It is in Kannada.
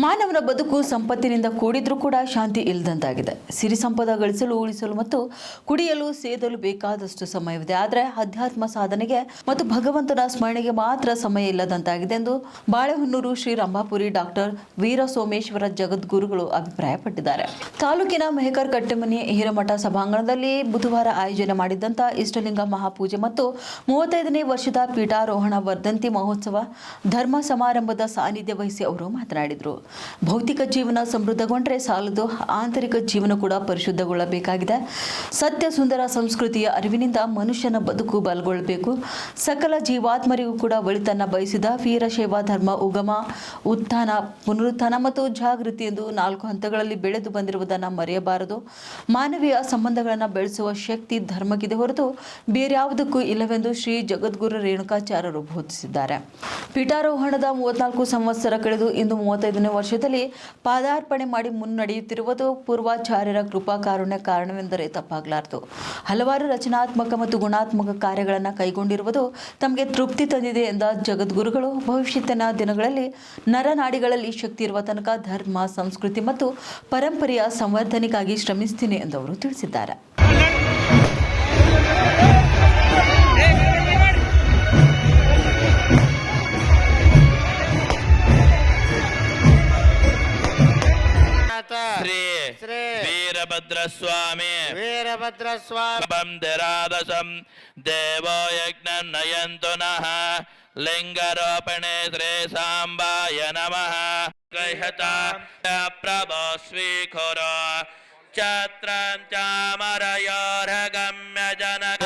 ಮಾನವನ ಬದುಕು ಸಂಪತ್ತಿನಿಂದ ಕೂಡಿದ್ರೂ ಕೂಡ ಶಾಂತಿ ಇಲ್ಲದಂತಾಗಿದೆ. ಸಿರಿ ಸಂಪದ ಗಳಿಸಲು, ಉಳಿಸಲು ಮತ್ತು ಕುಡಿಯಲು, ಸೇದಲು ಬೇಕಾದಷ್ಟು ಸಮಯವಿದೆ. ಆದರೆ ಅಧ್ಯಾತ್ಮ ಸಾಧನೆಗೆ ಮತ್ತು ಭಗವಂತನ ಸ್ಮರಣೆಗೆ ಮಾತ್ರ ಸಮಯ ಇಲ್ಲದಂತಾಗಿದೆ ಎಂದು ಬಾಳೆಹೊನ್ನೂರು ಶ್ರೀ ರಂಭಾಪುರಿ ಡಾಕ್ಟರ್ ವೀರ ಸೋಮೇಶ್ವರ ಜಗದ್ಗುರುಗಳು ಅಭಿಪ್ರಾಯಪಟ್ಟಿದ್ದಾರೆ. ತಾಲೂಕಿನ ಮೆಹಕರ್ ಕಟ್ಟೆಮನಿ ಹಿರೇಮಠ ಸಭಾಂಗಣದಲ್ಲಿ ಬುಧವಾರ ಆಯೋಜನೆ ಮಾಡಿದ್ದಂಥ ಇಷ್ಟಲಿಂಗ ಮಹಾಪೂಜೆ ಮತ್ತು 35ನೇ ವರ್ಷದ ಪೀಠಾರೋಹಣ ವರ್ಧಂತಿ ಮಹೋತ್ಸವ ಧರ್ಮ ಸಮಾರಂಭದ ಸಾನ್ನಿಧ್ಯ ವಹಿಸಿ ಅವರು ಮಾತನಾಡಿದರು. ಭೌತಿಕ ಜೀವನ ಸಮೃದ್ಧಗೊಂಡರೆ ಸಾಲದು, ಆಂತರಿಕ ಜೀವನ ಕೂಡ ಪರಿಶುದ್ಧಗೊಳ್ಳಬೇಕಾಗಿದೆ. ಸತ್ಯ ಸುಂದರ ಸಂಸ್ಕೃತಿಯ ಅರಿವಿನಿಂದ ಮನುಷ್ಯನ ಬದುಕು ಬಲಗೊಳ್ಳಬೇಕು. ಸಕಲ ಜೀವಾತ್ಮರಿಗೂ ಕೂಡ ಒಳಿತನ್ನ ಬಯಸಿದ ವೀರಶೈವ ಧರ್ಮ ಉಗಮ, ಉತ್ಥಾನ, ಪುನರುತ್ಥಾನ ಮತ್ತು ಜಾಗೃತಿ ಎಂದು 4 ಹಂತಗಳಲ್ಲಿ ಬೆಳೆದು ಬಂದಿರುವುದನ್ನು ಮರೆಯಬಾರದು. ಮಾನವೀಯ ಸಂಬಂಧಗಳನ್ನು ಬೆಳೆಸುವ ಶಕ್ತಿ ಧರ್ಮಕ್ಕಿದೆ ಹೊರತು ಬೇರ್ಯಾವುದಕ್ಕೂ ಇಲ್ಲವೆಂದು ಶ್ರೀ ಜಗದ್ಗುರು ರೇಣುಕಾಚಾರ್ಯರು ಬೋಧಿಸಿದ್ದಾರೆ. ಪೀಠಾರೋಹಣದ 34 ಸಂವತ್ಸರ ಕಳೆದು ಇಂದು 35ನೇ ವರ್ಷದಲ್ಲಿ ಪಾದಾರ್ಪಣೆ ಮಾಡಿ ಮುನ್ನಡೆಯುತ್ತಿರುವುದು ಪೂರ್ವಾಚಾರ್ಯರ ಕೃಪಾ ಕಾರುಣ್ಯ ಕಾರಣವೆಂದರೆ ತಪ್ಪಾಗಲಾರದು. ಹಲವಾರು ರಚನಾತ್ಮಕ ಮತ್ತು ಗುಣಾತ್ಮಕ ಕಾರ್ಯಗಳನ್ನು ಕೈಗೊಂಡಿರುವುದು ತಮಗೆ ತೃಪ್ತಿ ತಂದಿದೆ ಎಂದ ಜಗದ್ಗುರುಗಳು, ಭವಿಷ್ಯತ್ತಿನ ದಿನಗಳಲ್ಲಿ ನರನಾಡಿಗಳಲ್ಲಿ ಶಕ್ತಿ ಇರುವ ತನಕ ಧರ್ಮ, ಸಂಸ್ಕೃತಿ ಮತ್ತು ಪರಂಪರೆಯ ಸಂವರ್ಧನೆಗಾಗಿ ಶ್ರಮಿಸ್ತೀನಿ ಎಂದು ಅವರು ತಿಳಿಸಿದ್ದಾರೆ. ಶ್ರೀ ವೀರಭದ್ರಸ್ವಾಮಿ ಬಂದಿರಾದಶಂ ದೇವೋ ಯಜ್ಞಂ ನಯಂತು ನಃ ಲಿಂಗರೋಪಣೆ ಶ್ರೀ ಸಾಂಬಾಯ ನಮಃ ಗೃಹತ ಪ್ರಭೋ ಸ್ವೀಕುರು ಛತ್ರಂ ಚಾಮರಯೋರ್ಗಮ್ಯ ಜನಕ